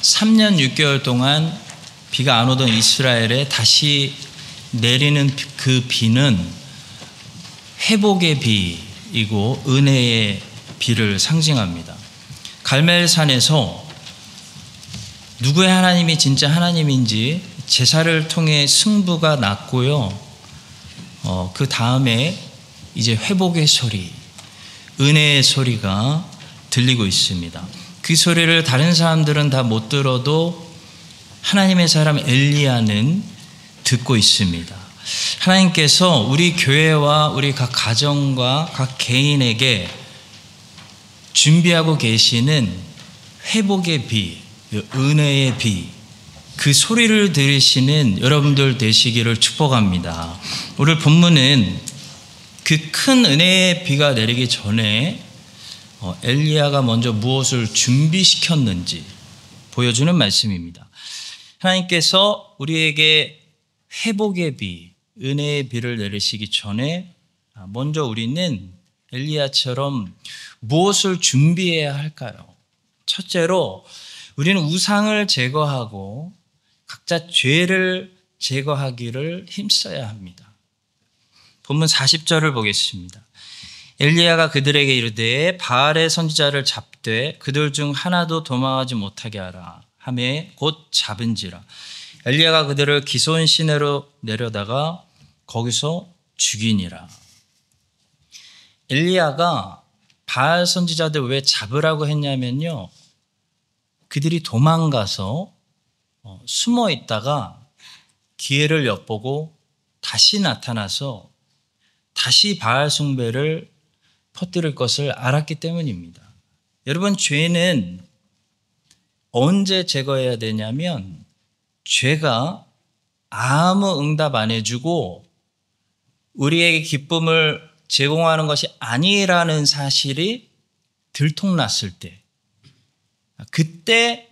(3년 6개월) 동안 비가 안 오던 이스라엘에 다시 내리는 그 비는 회복의 비이고 은혜의 비를 상징합니다. 갈멜산에서 누구의 하나님이 진짜 하나님인지 제사를 통해 승부가 났고요. 그 다음에 이제 회복의 소리, 은혜의 소리가 들리고 있습니다. 그 소리를 다른 사람들은 다 못 들어도 하나님의 사람 엘리야는 듣고 있습니다. 하나님께서 우리 교회와 우리 각 가정과 각 개인에게 준비하고 계시는 회복의 비, 은혜의 비, 그 소리를 들으시는 여러분들 되시기를 축복합니다. 오늘 본문은 그 큰 은혜의 비가 내리기 전에 엘리야가 먼저 무엇을 준비시켰는지 보여주는 말씀입니다. 하나님께서 우리에게 회복의 비, 은혜의 비를 내리시기 전에 먼저 우리는 엘리야처럼 무엇을 준비해야 할까요? 첫째로 우리는 우상을 제거하고 각자 죄를 제거하기를 힘써야 합니다. 본문 40절을 보겠습니다. 엘리야가 그들에게 이르되 바알의 선지자를 잡되 그들 중 하나도 도망하지 못하게 하라 하매 곧 잡은지라. 엘리야가 그들을 기손 시내로 내려다가 거기서 죽이니라. 엘리야가 바알 선지자들 왜 잡으라고 했냐면요, 그들이 도망가서 숨어 있다가 기회를 엿보고 다시 나타나서 다시 바알 숭배를 퍼뜨릴 것을 알았기 때문입니다. 여러분, 죄는 언제 제거해야 되냐면 죄가 아무 응답 안 해주고 우리에게 기쁨을 제공하는 것이 아니라는 사실이 들통났을 때, 그때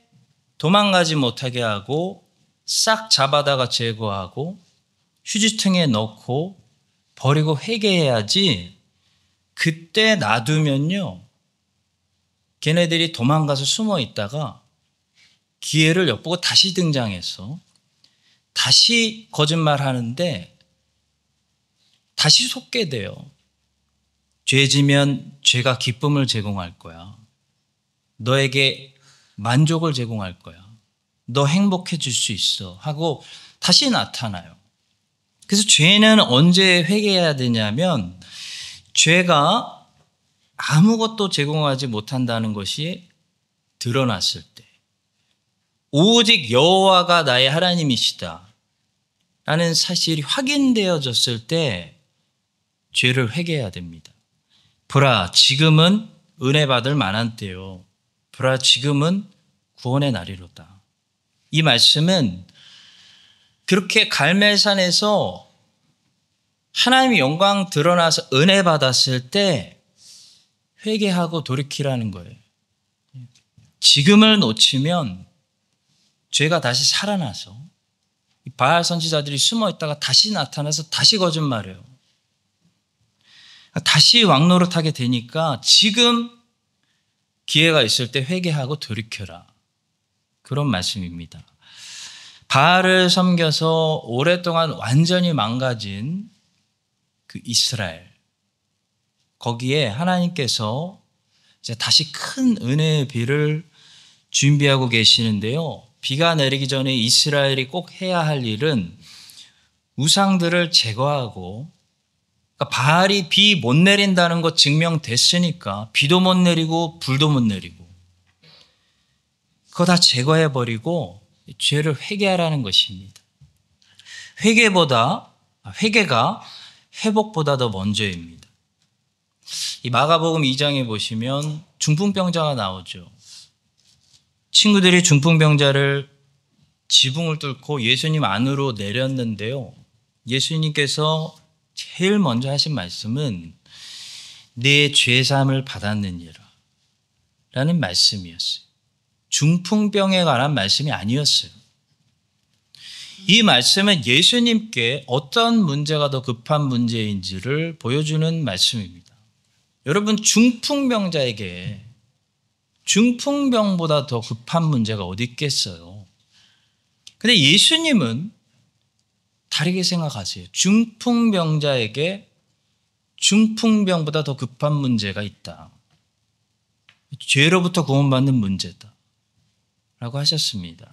도망가지 못하게 하고 싹 잡아다가 제거하고 휴지통에 넣고 버리고 회개해야지, 그때 놔두면요 걔네들이 도망가서 숨어 있다가 기회를 엿보고 다시 등장해서 다시 거짓말하는데 다시 속게 돼요. 죄 지면 죄가 기쁨을 제공할 거야. 너에게 만족을 제공할 거야. 너 행복해질 수 있어 하고 다시 나타나요. 그래서 죄는 언제 회개해야 되냐면 죄가 아무것도 제공하지 못한다는 것이 드러났을 때, 오직 여호와가 나의 하나님이시다 라는 사실이 확인되어졌을 때 죄를 회개해야 됩니다. 보라, 지금은 은혜 받을 만한 때요. 보라, 지금은 구원의 날이로다. 이 말씀은 그렇게 갈멜산에서 하나님의 영광 드러나서 은혜 받았을 때 회개하고 돌이키라는 거예요. 지금을 놓치면 죄가 다시 살아나서 바알 선지자들이 숨어 있다가 다시 나타나서 다시 거짓말해요. 다시 왕노릇하게 되니까 지금 기회가 있을 때 회개하고 돌이켜라, 그런 말씀입니다. 바알을 섬겨서 오랫동안 완전히 망가진 그 이스라엘, 거기에 하나님께서 이제 다시 큰 은혜의 비를 준비하고 계시는데요, 비가 내리기 전에 이스라엘이 꼭 해야 할 일은 우상들을 제거하고, 그러니까 바알이 비 못 내린다는 것 증명됐으니까 비도 못 내리고 불도 못 내리고 그거 다 제거해버리고 죄를 회개하라는 것입니다. 회개가 회복보다 더 먼저입니다. 이 마가복음 2장에 보시면 중풍병자가 나오죠. 친구들이 중풍병자를 지붕을 뚫고 예수님 안으로 내렸는데요, 예수님께서 제일 먼저 하신 말씀은 내 죄사함을 받았느니라 라는 말씀이었어요. 중풍병에 관한 말씀이 아니었어요. 이 말씀은 예수님께 어떤 문제가 더 급한 문제인지를 보여주는 말씀입니다. 여러분, 중풍병자에게 중풍병보다 더 급한 문제가 어디 있겠어요? 근데 예수님은 다르게 생각하세요. 중풍병자에게 중풍병보다 더 급한 문제가 있다. 죄로부터 구원받는 문제다. 라고 하셨습니다.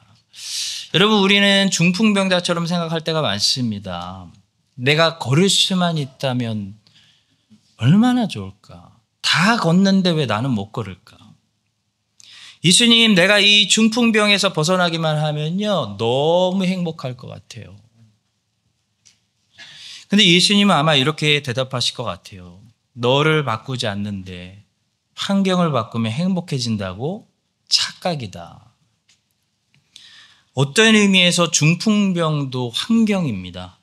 여러분, 우리는 중풍병자처럼 생각할 때가 많습니다. 내가 걸을 수만 있다면 얼마나 좋을까? 다 걷는데 왜 나는 못 걸을까? 예수님, 내가 이 중풍병에서 벗어나기만 하면요, 너무 행복할 것 같아요. 근데 예수님은 아마 이렇게 대답하실 것 같아요. 너를 바꾸지 않는데 환경을 바꾸면 행복해진다고? 착각이다. 어떤 의미에서 중풍병도 환경입니다.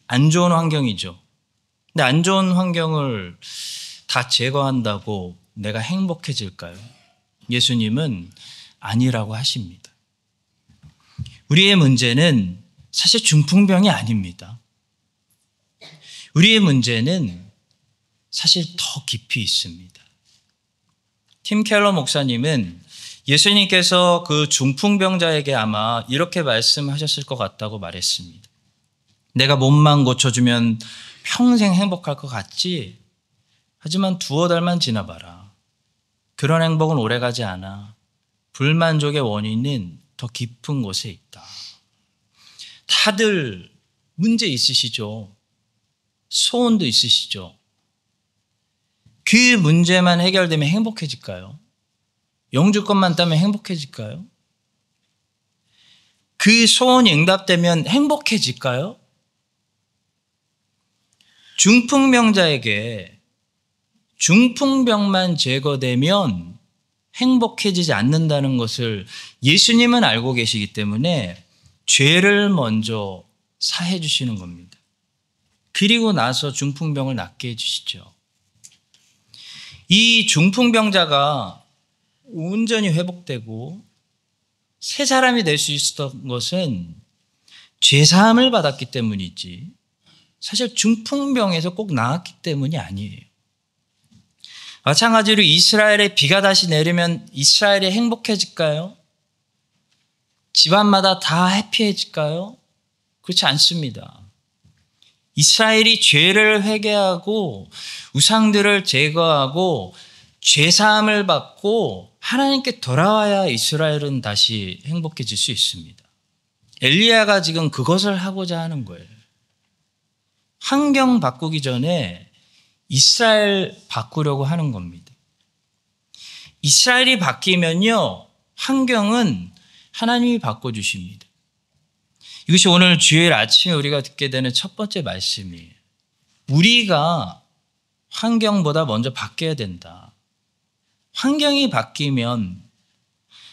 안 좋은 환경이죠. 근데 안 좋은 환경을 다 제거한다고 내가 행복해질까요? 예수님은 아니라고 하십니다. 우리의 문제는 사실 중풍병이 아닙니다. 우리의 문제는 사실 더 깊이 있습니다. 팀 켈러 목사님은 예수님께서 그 중풍병자에게 아마 이렇게 말씀하셨을 것 같다고 말했습니다. 내가 몸만 고쳐주면 평생 행복할 것 같지? 하지만 두어 달만 지나봐라. 그런 행복은 오래가지 않아. 불만족의 원인은 더 깊은 곳에 있다. 다들 문제 있으시죠? 소원도 있으시죠? 그 문제만 해결되면 행복해질까요? 영주권만 따면 행복해질까요? 그 소원이 응답되면 행복해질까요? 중풍병자에게 중풍병만 제거되면 행복해지지 않는다는 것을 예수님은 알고 계시기 때문에 죄를 먼저 사해 주시는 겁니다. 그리고 나서 중풍병을 낫게 해주시죠. 이 중풍병자가 온전히 회복되고 새 사람이 될 수 있었던 것은 죄사함을 받았기 때문이지 사실 중풍병에서 꼭 나았기 때문이 아니에요. 마찬가지로 이스라엘에 비가 다시 내리면 이스라엘이 행복해질까요? 집안마다 다 해피해질까요? 그렇지 않습니다. 이스라엘이 죄를 회개하고 우상들을 제거하고 죄사함을 받고 하나님께 돌아와야 이스라엘은 다시 행복해질 수 있습니다. 엘리야가 지금 그것을 하고자 하는 거예요. 환경 바꾸기 전에 이스라엘 바꾸려고 하는 겁니다. 이스라엘이 바뀌면요, 환경은 하나님이 바꿔주십니다. 이것이 오늘 주일 아침에 우리가 듣게 되는 첫 번째 말씀이에요. 우리가 환경보다 먼저 바뀌어야 된다. 환경이 바뀌면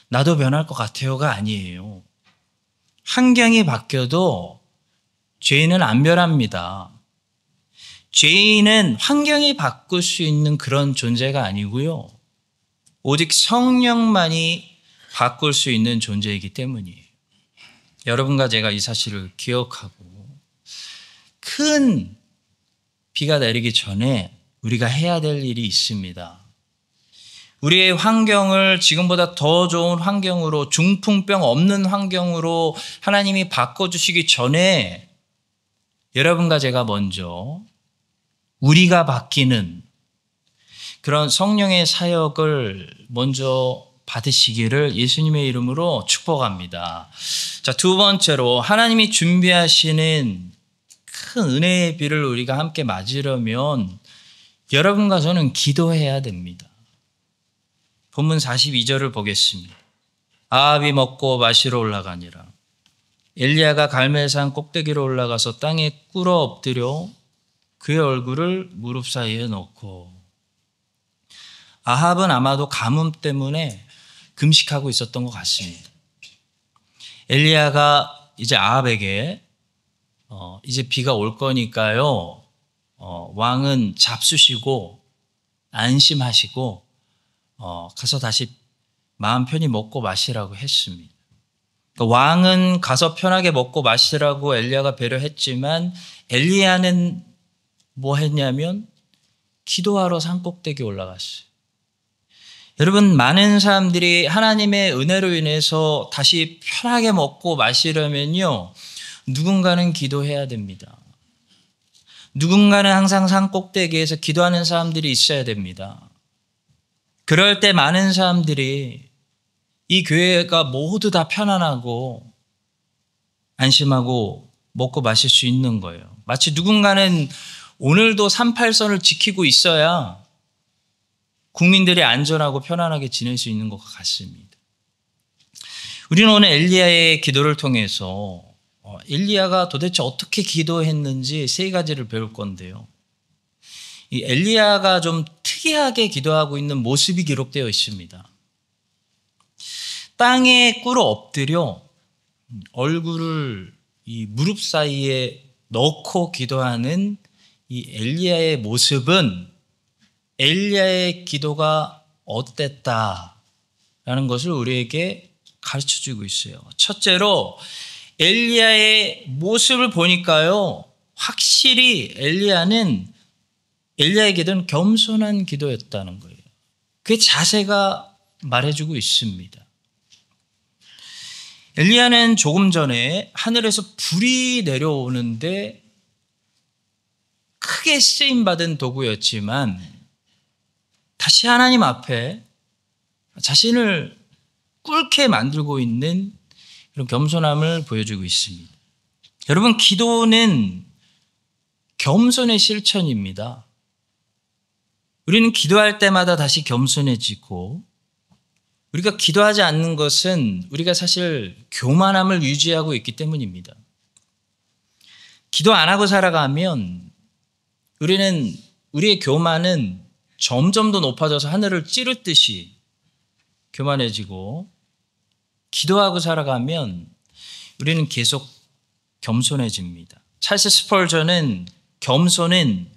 나도 변할 것 같아요가 아니에요. 환경이 바뀌어도 죄인은 안 변합니다. 죄인은 환경이 바꿀 수 있는 그런 존재가 아니고요. 오직 성령만이 바꿀 수 있는 존재이기 때문이에요. 여러분과 제가 이 사실을 기억하고 큰 비가 내리기 전에 우리가 해야 될 일이 있습니다. 우리의 환경을 지금보다 더 좋은 환경으로, 중풍병 없는 환경으로 하나님이 바꿔주시기 전에 여러분과 제가 먼저 우리가 바뀌는 그런 성령의 사역을 먼저 받으시기를 예수님의 이름으로 축복합니다. 자, 두 번째로 하나님이 준비하시는 큰 은혜의 비를 우리가 함께 맞으려면 여러분과 저는 기도해야 됩니다. 본문 42절을 보겠습니다. 아합이 먹고 마시러 올라가니라. 엘리야가 갈멜산 꼭대기로 올라가서 땅에 꿇어 엎드려 그의 얼굴을 무릎 사이에 놓고. 아합은 아마도 가뭄 때문에 금식하고 있었던 것 같습니다. 엘리야가 이제 아합에게 이제 비가 올 거니까요, 왕은 잡수시고 안심하시고 가서 다시 마음 편히 먹고 마시라고 했습니다. 그러니까 왕은 가서 편하게 먹고 마시라고 엘리야가 배려했지만 엘리야는 뭐 했냐면 기도하러 산꼭대기에 올라갔어요. 여러분, 많은 사람들이 하나님의 은혜로 인해서 다시 편하게 먹고 마시려면요, 누군가는 기도해야 됩니다. 누군가는 항상 산꼭대기에서 기도하는 사람들이 있어야 됩니다. 그럴 때 많은 사람들이 이 교회가 모두 다 편안하고 안심하고 먹고 마실 수 있는 거예요. 마치 누군가는 오늘도 38선을 지키고 있어야 국민들이 안전하고 편안하게 지낼 수 있는 것 같습니다. 우리는 오늘 엘리야의 기도를 통해서 엘리야가 도대체 어떻게 기도했는지 세 가지를 배울 건데요. 이 엘리야가 좀 특이하게 기도하고 있는 모습이 기록되어 있습니다. 땅에 꿇어 엎드려 얼굴을 이 무릎 사이에 넣고 기도하는 이 엘리야의 모습은 엘리야의 기도가 어땠다라는 것을 우리에게 가르쳐주고 있어요. 첫째로 엘리야의 모습을 보니까요, 확실히 엘리야의 기도는 겸손한 기도였다는 거예요. 그 자세가 말해주고 있습니다. 엘리야는 조금 전에 하늘에서 불이 내려오는데 크게 쓰임받은 도구였지만 다시 하나님 앞에 자신을 꿇게 만들고 있는 이런 겸손함을 보여주고 있습니다. 여러분, 기도는 겸손의 실천입니다. 우리는 기도할 때마다 다시 겸손해지고, 우리가 기도하지 않는 것은 우리가 사실 교만함을 유지하고 있기 때문입니다. 기도 안 하고 살아가면 우리의 교만은 점점 더 높아져서 하늘을 찌르듯이 교만해지고, 기도하고 살아가면 우리는 계속 겸손해집니다. 찰스 스펄전은 겸손은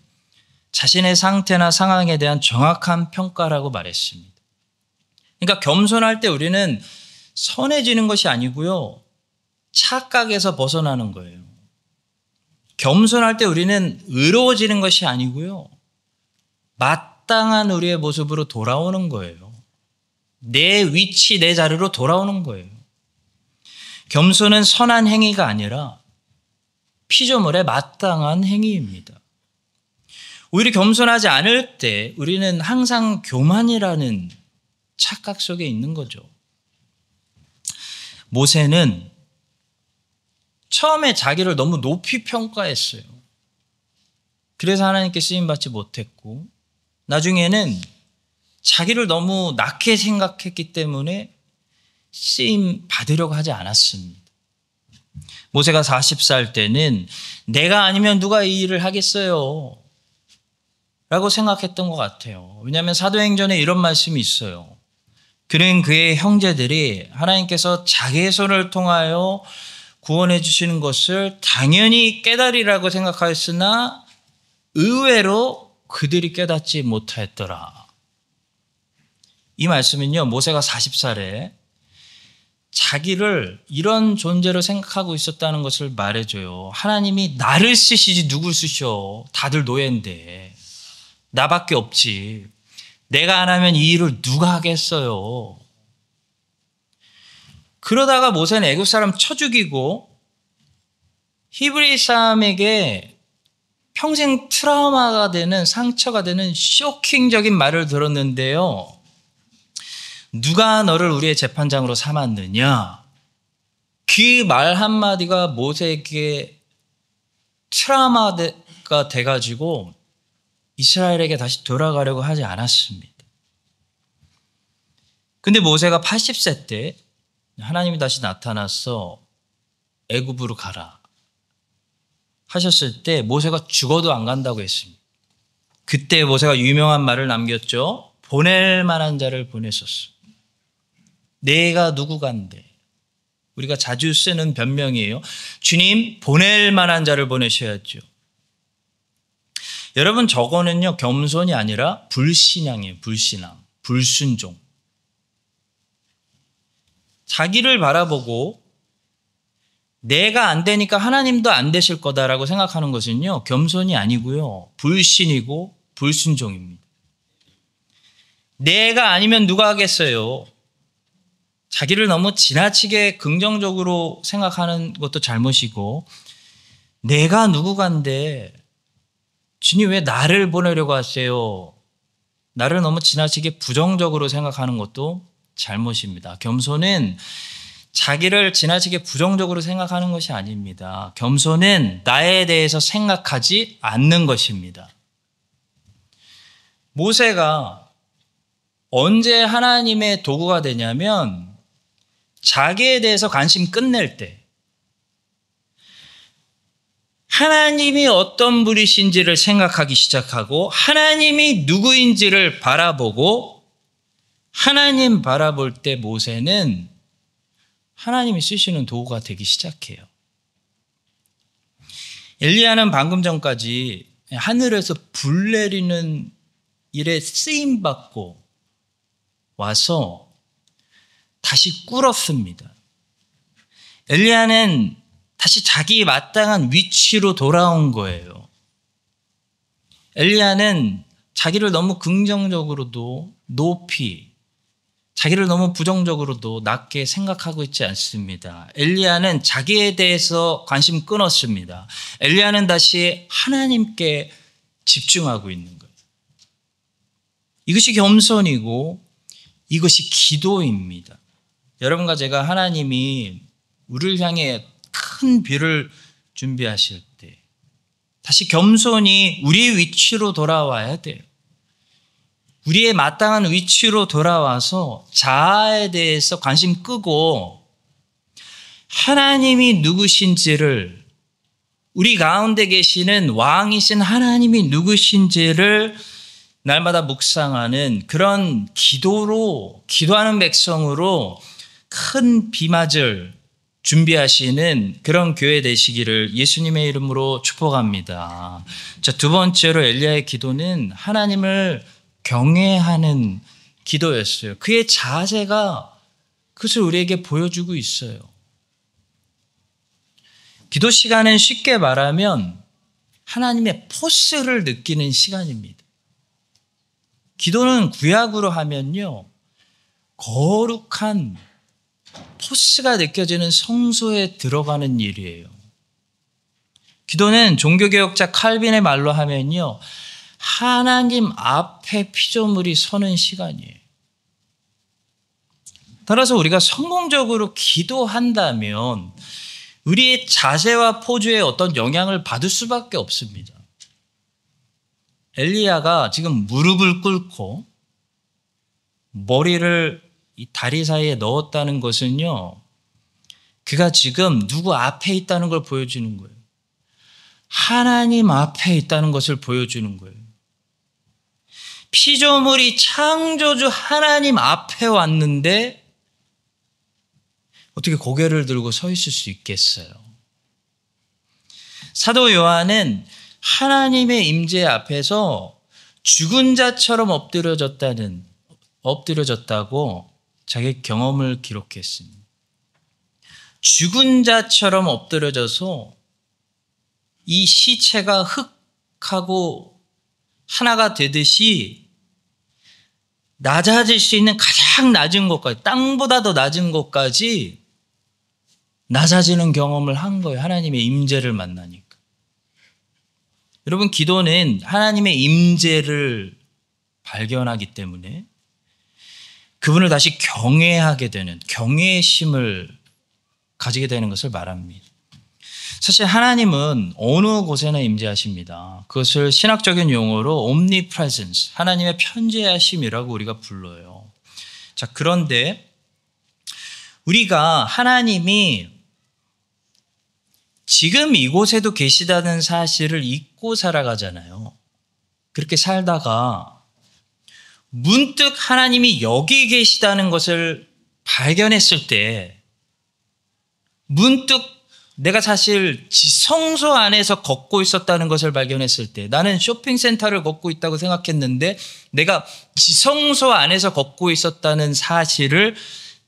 자신의 상태나 상황에 대한 정확한 평가라고 말했습니다. 그러니까 겸손할 때 우리는 선해지는 것이 아니고요, 착각에서 벗어나는 거예요. 겸손할 때 우리는 의로워지는 것이 아니고요, 마땅한 우리의 모습으로 돌아오는 거예요. 내 위치, 내 자리로 돌아오는 거예요. 겸손은 선한 행위가 아니라 피조물의 마땅한 행위입니다. 오히려 겸손하지 않을 때 우리는 항상 교만이라는 착각 속에 있는 거죠. 모세는 처음에 자기를 너무 높이 평가했어요. 그래서 하나님께 쓰임받지 못했고, 나중에는 자기를 너무 낮게 생각했기 때문에 쓰임 받으려고 하지 않았습니다. 모세가 40살 때는 내가 아니면 누가 이 일을 하겠어요? 라고 생각했던 것 같아요. 왜냐하면 사도행전에 이런 말씀이 있어요. 그는 그의 형제들이 하나님께서 자기의 손을 통하여 구원해 주시는 것을 당연히 깨달으리라고 생각하였으나 의외로 그들이 깨닫지 못하였더라. 이 말씀은요, 모세가 40살에 자기를 이런 존재로 생각하고 있었다는 것을 말해줘요. 하나님이 나를 쓰시지 누굴 쓰셔. 다들 노예인데 나밖에 없지. 내가 안 하면 이 일을 누가 하겠어요. 그러다가 모세는 애굽 사람 쳐 죽이고 히브리 사람에게 평생 트라우마가 되는, 상처가 되는 쇼킹적인 말을 들었는데요. 누가 너를 우리의 재판장으로 삼았느냐? 그 말 한마디가 모세에게 트라우마가 돼가지고 이스라엘에게 다시 돌아가려고 하지 않았습니다. 근데 모세가 80세 때 하나님이 다시 나타나서 애굽으로 가라 하셨을 때 모세가 죽어도 안 간다고 했습니다. 그때 모세가 유명한 말을 남겼죠. 보낼 만한 자를 보냈었어. 내가 누구간데. 우리가 자주 쓰는 변명이에요. 주님, 보낼 만한 자를 보내셔야죠. 여러분, 저거는요, 겸손이 아니라 불신앙이에요. 불신앙, 불순종. 자기를 바라보고 내가 안 되니까 하나님도 안 되실 거다라고 생각하는 것은요, 겸손이 아니고요, 불신이고 불순종입니다. 내가 아니면 누가 하겠어요? 자기를 너무 지나치게 긍정적으로 생각하는 것도 잘못이고, 내가 누구간데 주님 왜 나를 보내려고 하세요? 나를 너무 지나치게 부정적으로 생각하는 것도 잘못입니다. 겸손은 자기를 지나치게 부정적으로 생각하는 것이 아닙니다. 겸손은 나에 대해서 생각하지 않는 것입니다. 모세가 언제 하나님의 도구가 되냐면 자기에 대해서 관심 끝낼 때, 하나님이 어떤 분이신지를 생각하기 시작하고 하나님이 누구인지를 바라보고, 하나님 바라볼 때 모세는 하나님이 쓰시는 도구가 되기 시작해요. 엘리야는 방금 전까지 하늘에서 불 내리는 일에 쓰임받고 와서 다시 꿇었습니다. 엘리야는 다시 자기 마땅한 위치로 돌아온 거예요. 엘리야는 자기를 너무 긍정적으로도 높이, 자기를 너무 부정적으로도 낮게 생각하고 있지 않습니다. 엘리야는 자기에 대해서 관심 끊었습니다. 엘리야는 다시 하나님께 집중하고 있는 거예요. 이것이 겸손이고 이것이 기도입니다. 여러분과 제가 하나님이 우리를 향해 큰 비를 준비하실 때 다시 겸손히 우리의 위치로 돌아와야 돼요. 우리의 마땅한 위치로 돌아와서 자아에 대해서 관심 끄고 하나님이 누구신지를, 우리 가운데 계시는 왕이신 하나님이 누구신지를 날마다 묵상하는 그런 기도하는 백성으로 큰 비맞을 준비하시는 그런 교회 되시기를 예수님의 이름으로 축복합니다. 자, 두 번째로 엘리야의 기도는 하나님을 경외하는 기도였어요. 그의 자세가 그것을 우리에게 보여주고 있어요. 기도 시간은 쉽게 말하면 하나님의 포스를 느끼는 시간입니다. 기도는 구약으로 하면요, 거룩한 포스가 느껴지는 성소에 들어가는 일이에요. 기도는 종교개혁자 칼빈의 말로 하면요, 하나님 앞에 피조물이 서는 시간이에요. 따라서 우리가 성공적으로 기도한다면 우리의 자세와 포즈에 어떤 영향을 받을 수밖에 없습니다. 엘리야가 지금 무릎을 꿇고 머리를 이 다리 사이에 넣었다는 것은요, 그가 지금 누구 앞에 있다는 걸 보여주는 거예요. 하나님 앞에 있다는 것을 보여주는 거예요. 피조물이 창조주 하나님 앞에 왔는데 어떻게 고개를 들고 서 있을 수 있겠어요? 사도 요한은 하나님의 임재 앞에서 죽은 자처럼 엎드려졌다고 자기 경험을 기록했습니다. 죽은 자처럼 엎드려져서 이 시체가 흙하고 하나가 되듯이 낮아질 수 있는 가장 낮은 곳까지, 땅보다 더 낮은 곳까지 낮아지는 경험을 한 거예요. 하나님의 임재를 만나니까. 여러분, 기도는 하나님의 임재를 발견하기 때문에 그분을 다시 경외하게 되는, 경외심을 가지게 되는 것을 말합니다. 사실 하나님은 어느 곳에나 임재하십니다. 그것을 신학적인 용어로 omnipresence, 하나님의 편재하심이라고 우리가 불러요. 자, 그런데 우리가 하나님이 지금 이곳에도 계시다는 사실을 잊고 살아가잖아요. 그렇게 살다가 문득 하나님이 여기 계시다는 것을 발견했을 때, 문득 내가 사실 지성소 안에서 걷고 있었다는 것을 발견했을 때, 나는 쇼핑센터를 걷고 있다고 생각했는데 내가 지성소 안에서 걷고 있었다는 사실을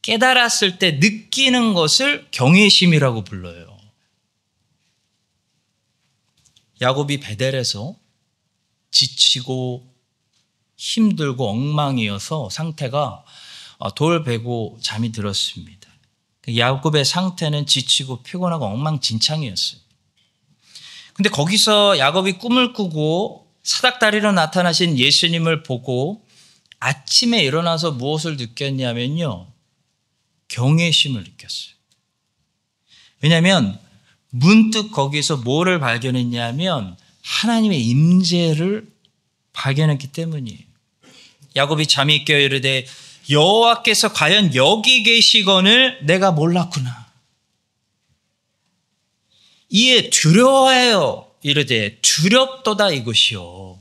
깨달았을 때 느끼는 것을 경외심이라고 불러요. 야곱이 베델에서 지치고 힘들고 엉망이어서 상태가 돌 베고 잠이 들었습니다. 야곱의 상태는 지치고 피곤하고 엉망진창이었어요. 근데 거기서 야곱이 꿈을 꾸고 사닥다리로 나타나신 예수님을 보고 아침에 일어나서 무엇을 느꼈냐면요, 경외심을 느꼈어요. 왜냐하면 문득 거기서 뭐를 발견했냐면 하나님의 임재를 발견했기 때문이에요. 야곱이 잠이 깨어 이르되 여호와께서 과연 여기 계시거늘 내가 몰랐구나. 이에 두려워하여 이르되 두렵도다 이것이요.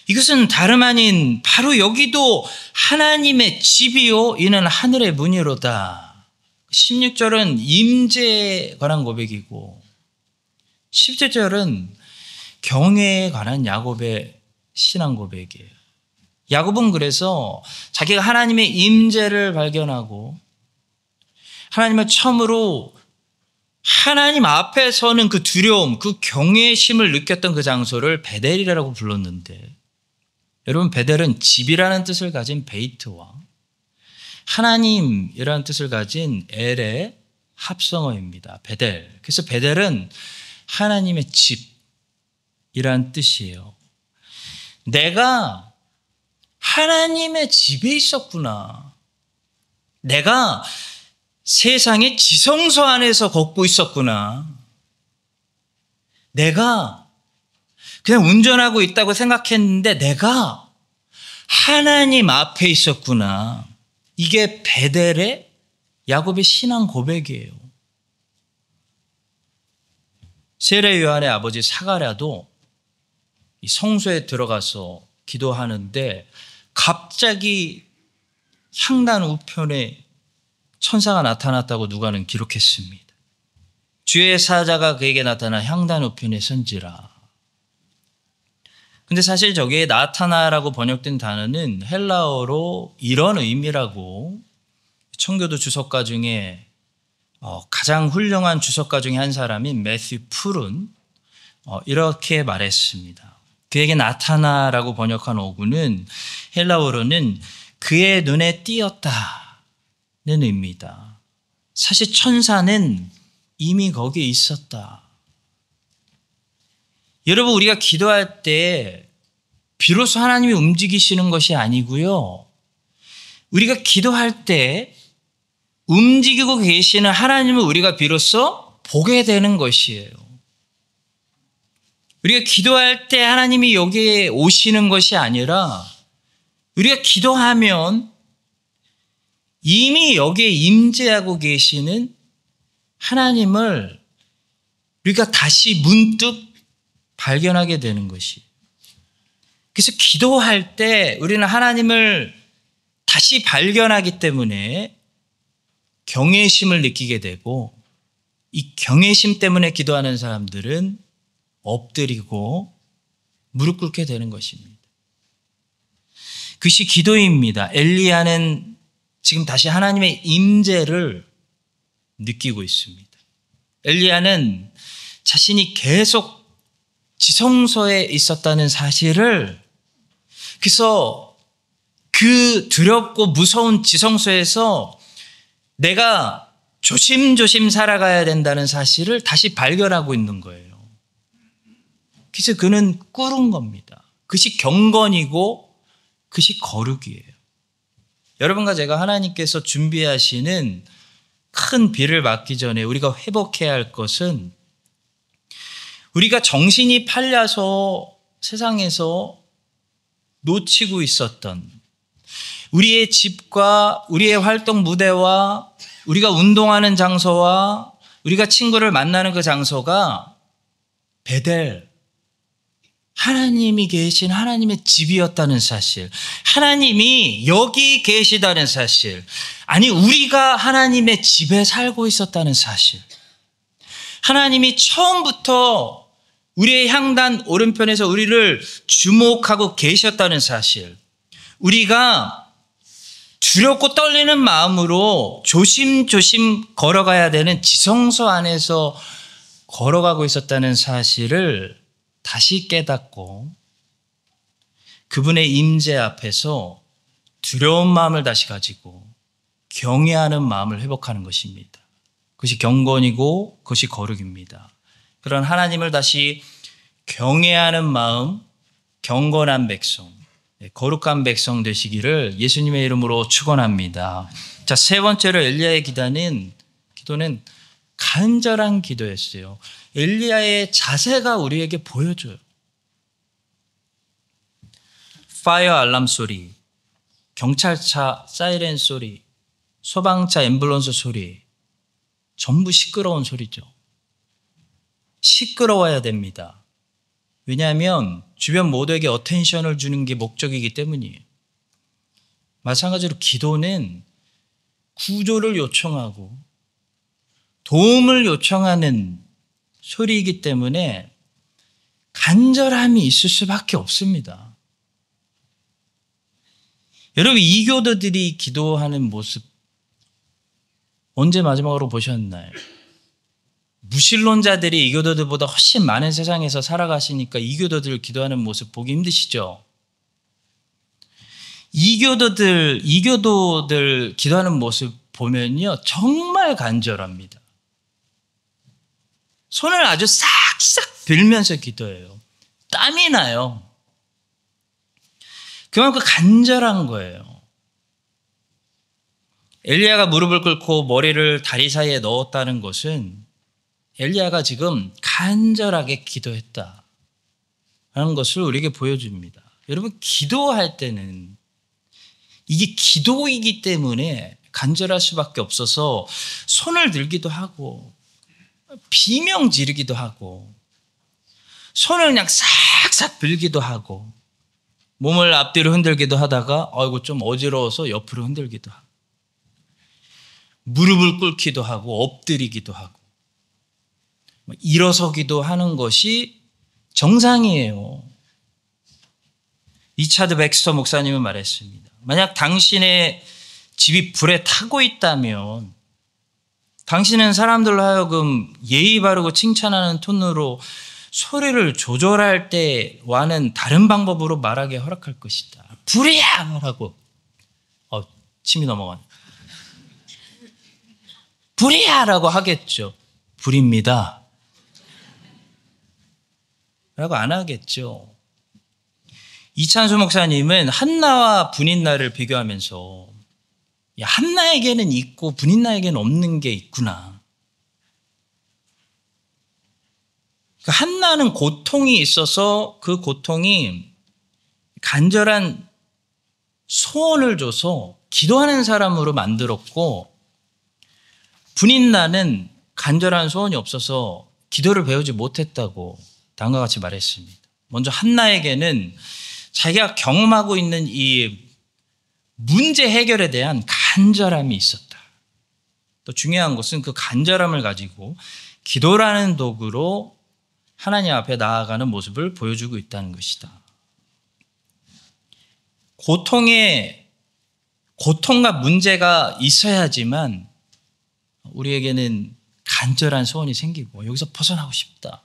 이것은 다름 아닌 바로 여기도 하나님의 집이요 이는 하늘의 문이로다. 16절은 임재에 관한 고백이고 17절은 경외에 관한 야곱의 신앙 고백이에요. 야곱은 그래서 자기가 하나님의 임재를 발견하고 하나님을 처음으로 하나님 앞에 서는 그 두려움, 그 경외심을 느꼈던 그 장소를 베델이라고 불렀는데, 여러분 베델은 집이라는 뜻을 가진 베이트와 하나님이라는 뜻을 가진 엘의 합성어입니다. 베델. 그래서 베델은 하나님의 집이라는 뜻이에요. 내가 하나님의 집에 있었구나. 내가 세상의 지성소 안에서 걷고 있었구나. 내가 그냥 운전하고 있다고 생각했는데 내가 하나님 앞에 있었구나. 이게 베델의 야곱의 신앙 고백이에요. 세례 요한의 아버지 사가랴도 이 성소에 들어가서 기도하는데 갑자기 향단 우편에 천사가 나타났다고 누가는 기록했습니다. 주의 사자가 그에게 나타나 향단 우편에 선지라. 근데 사실 저기에 나타나라고 번역된 단어는 헬라어로 이런 의미라고 청교도 주석가 중에 가장 훌륭한 주석가 중에 한 사람인 매튜 풀은 이렇게 말했습니다. 그에게 나타나라고 번역한 어구는 헬라어로는 그의 눈에 띄었다는 의미다. 사실 천사는 이미 거기에 있었다. 여러분, 우리가 기도할 때 비로소 하나님이 움직이시는 것이 아니고요. 우리가 기도할 때 움직이고 계시는 하나님을 우리가 비로소 보게 되는 것이에요. 우리가 기도할 때 하나님이 여기에 오시는 것이 아니라 우리가 기도하면 이미 여기에 임재하고 계시는 하나님을 우리가 다시 문득 발견하게 되는 것이. 그래서 기도할 때 우리는 하나님을 다시 발견하기 때문에 경외심을 느끼게 되고, 이 경외심 때문에 기도하는 사람들은 엎드리고 무릎 꿇게 되는 것입니다. 그것이 기도입니다. 엘리야는 지금 다시 하나님의 임재를 느끼고 있습니다. 엘리야는 자신이 계속 지성소에 있었다는 사실을, 그래서 그 두렵고 무서운 지성소에서 내가 조심조심 살아가야 된다는 사실을 다시 발견하고 있는 거예요. 그래서 그는 꿇은 겁니다. 그것이 경건이고 그것이 거룩이에요. 여러분과 제가 하나님께서 준비하시는 큰 비를 맞기 전에 우리가 회복해야 할 것은, 우리가 정신이 팔려서 세상에서 놓치고 있었던 우리의 집과 우리의 활동 무대와 우리가 운동하는 장소와 우리가 친구를 만나는 그 장소가 베델, 하나님이 계신 하나님의 집이었다는 사실, 하나님이 여기 계시다는 사실, 아니 우리가 하나님의 집에 살고 있었다는 사실, 하나님이 처음부터 우리의 향단 오른편에서 우리를 주목하고 계셨다는 사실, 우리가 두렵고 떨리는 마음으로 조심조심 걸어가야 되는 지성소 안에서 걸어가고 있었다는 사실을 다시 깨닫고 그분의 임재 앞에서 두려운 마음을 다시 가지고 경외하는 마음을 회복하는 것입니다. 그것이 경건이고 그것이 거룩입니다. 그런 하나님을 다시 경외하는 마음, 경건한 백성, 거룩한 백성 되시기를 예수님의 이름으로 축원합니다. 자, 세 번째로 엘리야의 기도는 간절한 기도였어요. 엘리야의 자세가 우리에게 보여줘요. 파이어 알람 소리, 경찰차 사이렌 소리, 소방차 앰뷸런스 소리, 전부 시끄러운 소리죠. 시끄러워야 됩니다. 왜냐하면 주변 모두에게 어텐션을 주는 게 목적이기 때문이에요. 마찬가지로 기도는 구조를 요청하고 도움을 요청하는 소리이기 때문에 간절함이 있을 수밖에 없습니다. 여러분, 이교도들이 기도하는 모습 언제 마지막으로 보셨나요? 무신론자들이 이교도들보다 훨씬 많은 세상에서 살아가시니까 이교도들 기도하는 모습 보기 힘드시죠? 이교도들 기도하는 모습 보면요, 정말 간절합니다. 손을 아주 싹싹 빌면서 기도해요. 땀이 나요. 그만큼 간절한 거예요. 엘리야가 무릎을 꿇고 머리를 다리 사이에 넣었다는 것은 엘리야가 지금 간절하게 기도했다는 것을 우리에게 보여줍니다. 여러분, 기도할 때는 이게 기도이기 때문에 간절할 수밖에 없어서 손을 들기도 하고 비명 지르기도 하고 손을 그냥 싹싹 빌기도 하고 몸을 앞뒤로 흔들기도 하다가 좀 어지러워서 옆으로 흔들기도 하고 무릎을 꿇기도 하고 엎드리기도 하고 일어서기도 하는 것이 정상이에요. 리차드 백스터 목사님은 말했습니다. 만약 당신의 집이 불에 타고 있다면 당신은 사람들로 하여금 예의 바르고 칭찬하는 톤으로 소리를 조절할 때와는 다른 방법으로 말하게 허락할 것이다. 불이야! 라고. 침이 넘어가네. 불이야! 라고 하겠죠. 불입니다. 라고 안 하겠죠. 이찬수 목사님은 한나와 분인나를 비교하면서 한나에게는 있고 분인나에게는 없는 게 있구나. 한나는 고통이 있어서 그 고통이 간절한 소원을 줘서 기도하는 사람으로 만들었고 분인나는 간절한 소원이 없어서 기도를 배우지 못했다고 다음과 같이 말했습니다. 먼저 한나에게는 자기가 경험하고 있는 이 문제 해결에 대한 간절함이 있었다. 또 중요한 것은 그 간절함을 가지고 기도라는 도구로 하나님 앞에 나아가는 모습을 보여주고 있다는 것이다. 고통과 문제가 있어야지만 우리에게는 간절한 소원이 생기고 여기서 벗어나고 싶다.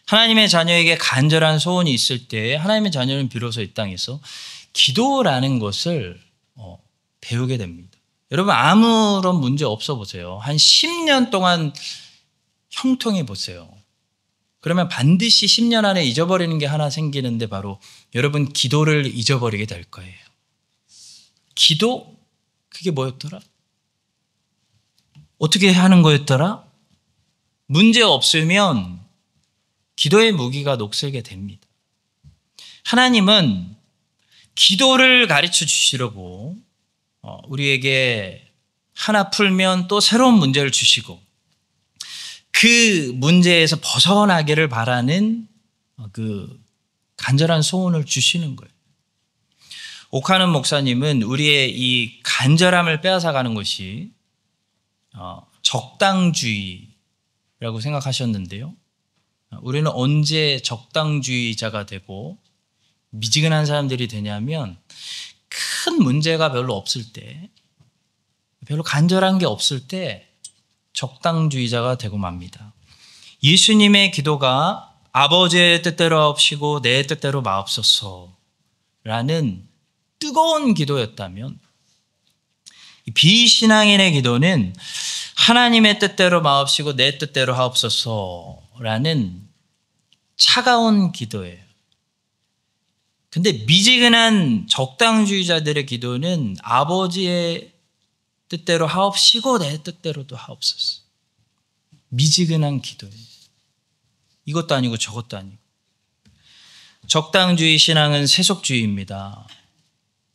하나님의 자녀에게 간절한 소원이 있을 때 하나님의 자녀는 비로소 이 땅에서 기도라는 것을 배우게 됩니다. 여러분, 아무런 문제 없어 보세요. 한 10년 동안 형통해 보세요. 그러면 반드시 10년 안에 잊어버리는 게 하나 생기는데 바로 여러분 기도를 잊어버리게 될 거예요. 기도? 그게 뭐였더라? 어떻게 하는 거였더라? 문제 없으면 기도의 무기가 녹슬게 됩니다. 하나님은 기도를 가르쳐 주시려고 우리에게 하나 풀면 또 새로운 문제를 주시고 그 문제에서 벗어나기를 바라는 그 간절한 소원을 주시는 거예요. 오카는 목사님은 우리의 이 간절함을 빼앗아가는 것이 적당주의라고 생각하셨는데요. 우리는 언제 적당주의자가 되고 미지근한 사람들이 되냐면 큰 문제가 별로 없을 때, 별로 간절한 게 없을 때 적당주의자가 되고 맙니다. 예수님의 기도가 아버지의 뜻대로 하옵시고 내 뜻대로 마옵소서라는 뜨거운 기도였다면, 비신앙인의 기도는 하나님의 뜻대로 마옵시고 내 뜻대로 하옵소서라는 차가운 기도예요. 근데 미지근한 적당주의자들의 기도는 아버지의 뜻대로 하옵시고 내 뜻대로도 하옵소서. 미지근한 기도예요. 이것도 아니고 저것도 아니고. 적당주의 신앙은 세속주의입니다.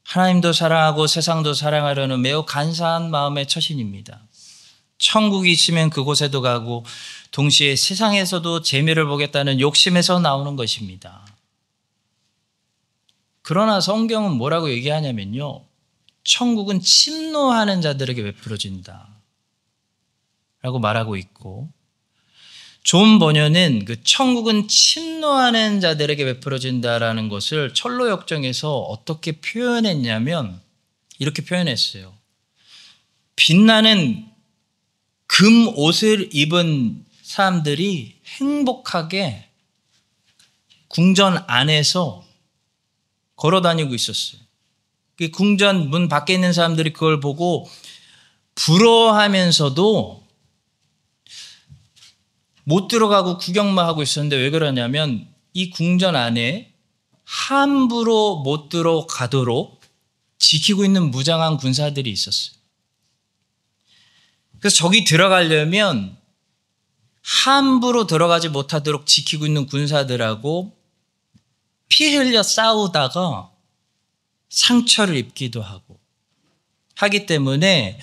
하나님도 사랑하고 세상도 사랑하려는 매우 간사한 마음의 처신입니다. 천국이 있으면 그곳에도 가고 동시에 세상에서도 재미를 보겠다는 욕심에서 나오는 것입니다. 그러나 성경은 뭐라고 얘기하냐면요, 천국은 침노하는 자들에게 베풀어진다 라고 말하고 있고, 존 번연은 그 천국은 침노하는 자들에게 베풀어진다라는 것을 철로 역정에서 어떻게 표현했냐면 이렇게 표현했어요. 빛나는 금 옷을 입은 사람들이 행복하게 궁전 안에서 걸어 다니고 있었어요. 그 궁전 문 밖에 있는 사람들이 그걸 보고 부러워하면서도 못 들어가고 구경만 하고 있었는데, 왜 그러냐면 이 궁전 안에 함부로 못 들어가도록 지키고 있는 무장한 군사들이 있었어요. 그래서 저기 들어가려면 함부로 들어가지 못하도록 지키고 있는 군사들하고 피 흘려 싸우다가 상처를 입기도 하기 때문에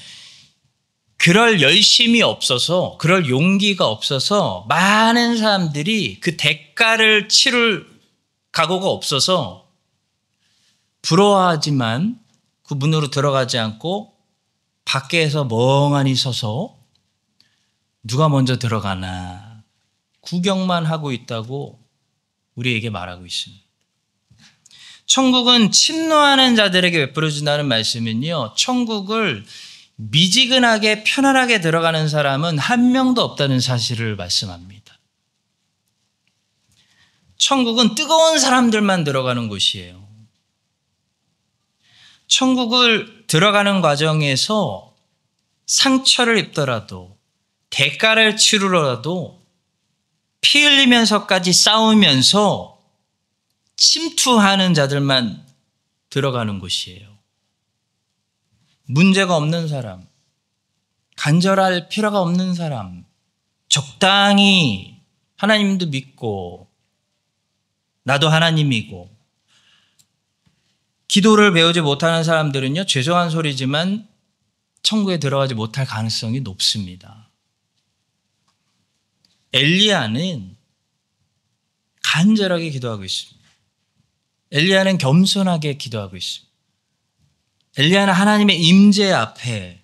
그럴 열심이 없어서, 그럴 용기가 없어서 많은 사람들이 그 대가를 치를 각오가 없어서 부러워하지만 그 문으로 들어가지 않고 밖에서 멍하니 서서 누가 먼저 들어가나 구경만 하고 있다고 우리에게 말하고 있습니다. 천국은 침노하는 자들에게 베풀어진다는 말씀은요, 천국을 미지근하게 편안하게 들어가는 사람은 한 명도 없다는 사실을 말씀합니다. 천국은 뜨거운 사람들만 들어가는 곳이에요. 천국을 들어가는 과정에서 상처를 입더라도, 대가를 치르더라도, 피 흘리면서까지 싸우면서 침투하는 자들만 들어가는 곳이에요. 문제가 없는 사람, 간절할 필요가 없는 사람, 적당히 하나님도 믿고 나도 하나님이고, 기도를 배우지 못하는 사람들은요, 죄송한 소리지만 천국에 들어가지 못할 가능성이 높습니다. 엘리야는 간절하게 기도하고 있습니다. 엘리야는 겸손하게 기도하고 있습니다. 엘리야는 하나님의 임재 앞에서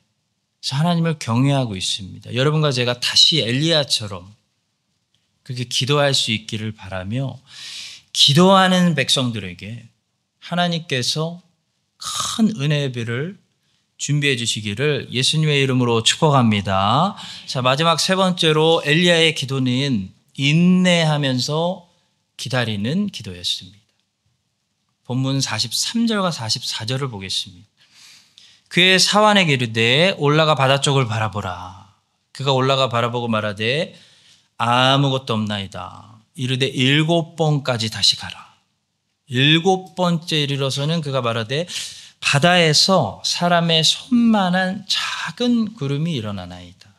하나님을 경외하고 있습니다. 여러분과 제가 다시 엘리야처럼 그렇게 기도할 수 있기를 바라며, 기도하는 백성들에게 하나님께서 큰 은혜의 비를 준비해 주시기를 예수님의 이름으로 축복합니다. 자, 마지막 세 번째로 엘리야의 기도는 인내하면서 기다리는 기도였습니다. 본문 43절과 44절을 보겠습니다. 그의 사환에게 이르되 올라가 바다 쪽을 바라보라. 그가 올라가 바라보고 말하되 아무것도 없나이다. 이르되 7번까지 다시 가라. 7번째 이르러서는 그가 말하되 바다에서 사람의 손만한 작은 구름이 일어나나이다.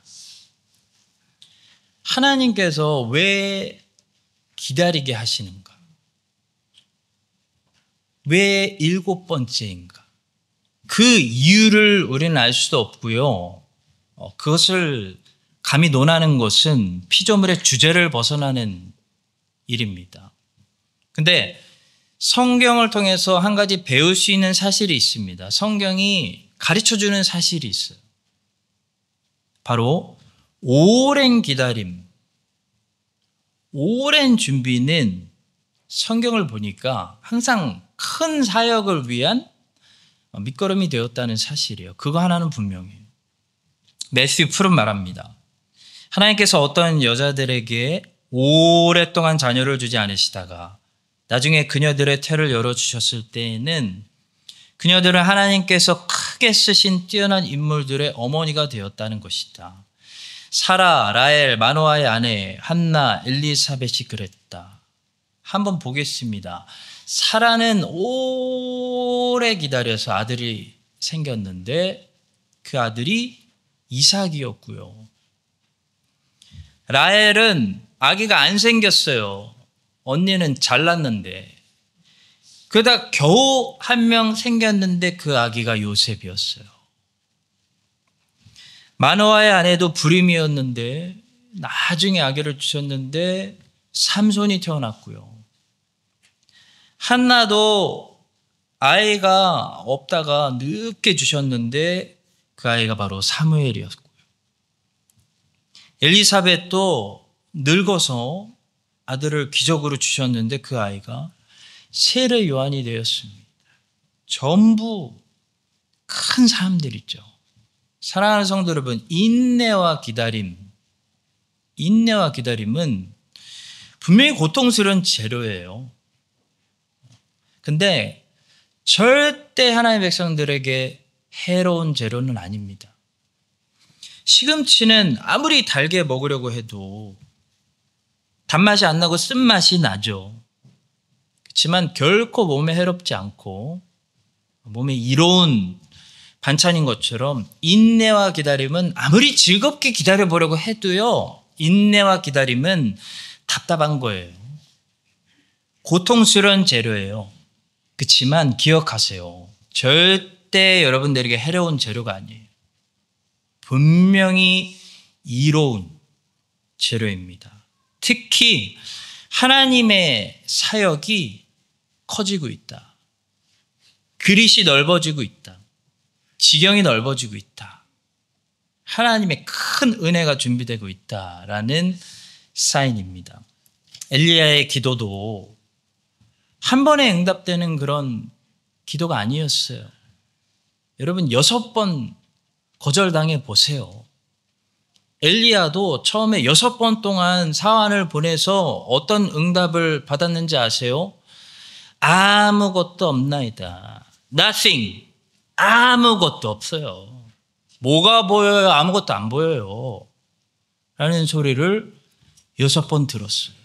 하나님께서 왜 기다리게 하시는가? 왜 7번째인가? 그 이유를 우리는 알 수도 없고요. 그것을 감히 논하는 것은 피조물의 주제를 벗어나는 일입니다. 근데 성경을 통해서 한 가지 배울 수 있는 사실이 있습니다. 성경이 가르쳐주는 사실이 있어요. 바로 오랜 기다림, 오랜 준비는 성경을 보니까 항상 큰 사역을 위한 밑거름이 되었다는 사실이에요. 그거 하나는 분명해요. 매튜 풀은 말합니다. 하나님께서 어떤 여자들에게 오랫동안 자녀를 주지 않으시다가 나중에 그녀들의 태를 열어주셨을 때에는 그녀들은 하나님께서 크게 쓰신 뛰어난 인물들의 어머니가 되었다는 것이다. 사라, 라헬, 마노아의 아내, 한나, 엘리사벳이 그랬다. 한번 보겠습니다. 사라는 오래 기다려서 아들이 생겼는데 그 아들이 이삭이었고요. 라헬은 아기가 안 생겼어요. 언니는 잘났는데. 그러다 겨우 한 명 생겼는데 그 아기가 요셉이었어요. 마노아의 아내도 불임이었는데 나중에 아기를 주셨는데 삼손이 태어났고요. 한나도 아이가 없다가 늦게 주셨는데 그 아이가 바로 사무엘이었고요. 엘리사벳도 늙어서 아들을 기적으로 주셨는데 그 아이가 세례 요한이 되었습니다. 전부 큰 사람들이죠. 사랑하는 성도 여러분, 인내와 기다림은 분명히 고통스러운 재료예요. 근데 절대 하나님의 백성들에게 해로운 재료는 아닙니다. 시금치는 아무리 달게 먹으려고 해도 단맛이 안 나고 쓴맛이 나죠. 그렇지만 결코 몸에 해롭지 않고 몸에 이로운 반찬인 것처럼 인내와 기다림은 아무리 즐겁게 기다려보려고 해도요, 인내와 기다림은 답답한 거예요. 고통스러운 재료예요. 그렇지만 기억하세요. 절대 여러분들에게 해로운 재료가 아니에요. 분명히 이로운 재료입니다. 특히 하나님의 사역이 커지고 있다. 그릿이 넓어지고 있다. 지경이 넓어지고 있다. 하나님의 큰 은혜가 준비되고 있다라는 사인입니다. 엘리야의 기도도 한 번에 응답되는 그런 기도가 아니었어요. 여러분 6번 거절당해 보세요. 엘리야도 처음에 6번 동안 사환을 보내서 어떤 응답을 받았는지 아세요? 아무것도 없나이다. Nothing. 아무것도 없어요. 뭐가 보여요? 아무것도 안 보여요. 라는 소리를 6번 들었어요.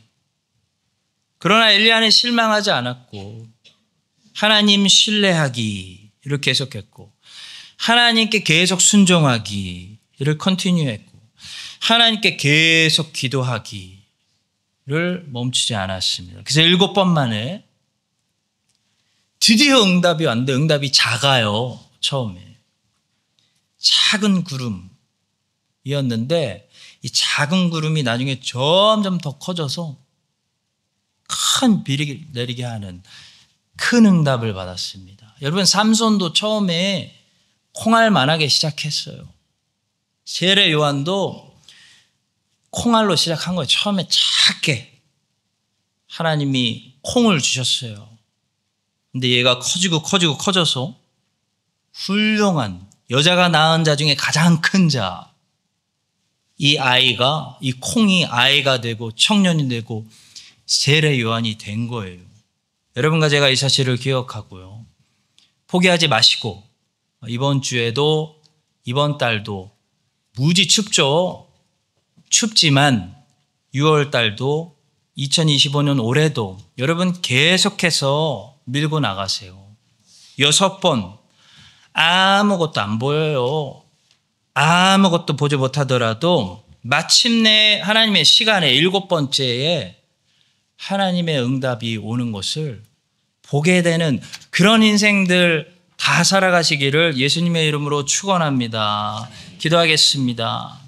그러나 엘리야는 실망하지 않았고 하나님 신뢰하기를 계속했고 하나님께 계속 순종하기를 컨티뉴했고 하나님께 계속 기도하기를 멈추지 않았습니다. 그래서 7번 만에 드디어 응답이 왔는데 응답이 작아요. 처음에. 작은 구름이었는데 이 작은 구름이 나중에 점점 더 커져서 큰 비를 내리게 하는 큰 응답을 받았습니다. 여러분 삼손도 처음에 콩알만하게 시작했어요. 세례 요한도 콩알로 시작한 거예요. 처음에 작게 하나님이 콩을 주셨어요. 근데 얘가 커져서 훌륭한 여자가 낳은 자 중에 가장 큰 자, 이 콩이 아이가 되고 청년이 되고 세례 요한이 된 거예요. 여러분과 제가 이 사실을 기억하고요. 포기하지 마시고 이번 주에도 이번 달도 무지 춥죠. 춥지만 6월 달도 2025년 올해도 여러분 계속해서 밀고 나가세요. 6번 아무것도 안 보여요. 아무것도 보지 못하더라도 마침내 하나님의 시간에 7번째에 하나님의 응답이 오는 것을 보게 되는 그런 인생들 다 살아가시기를 예수님의 이름으로 축원합니다. 기도하겠습니다.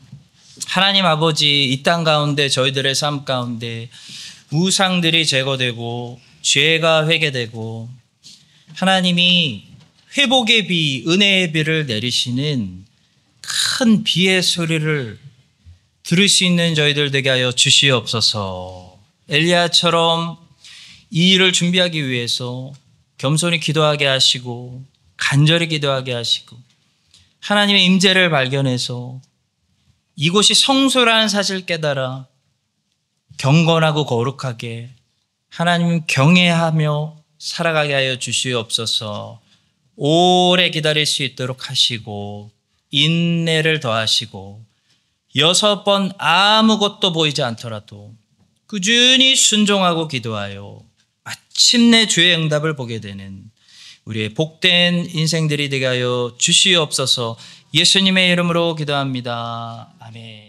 하나님 아버지, 이 땅 가운데 저희들의 삶 가운데 우상들이 제거되고 죄가 회개되고 하나님이 회복의 비, 은혜의 비를 내리시는 큰 비의 소리를 들을 수 있는 저희들 되게 하여 주시옵소서. 엘리야처럼 이 일을 준비하기 위해서 겸손히 기도하게 하시고 간절히 기도하게 하시고 하나님의 임재를 발견해서 이곳이 성소라는 사실을 깨달아 경건하고 거룩하게 하나님 경외하며 살아가게 하여 주시옵소서. 오래 기다릴 수 있도록 하시고 인내를 더하시고 6번 아무것도 보이지 않더라도 꾸준히 순종하고 기도하여 마침내 주의 응답을 보게 되는 우리의 복된 인생들이 되게 하여 주시옵소서. 예수님의 이름으로 기도합니다. 아멘.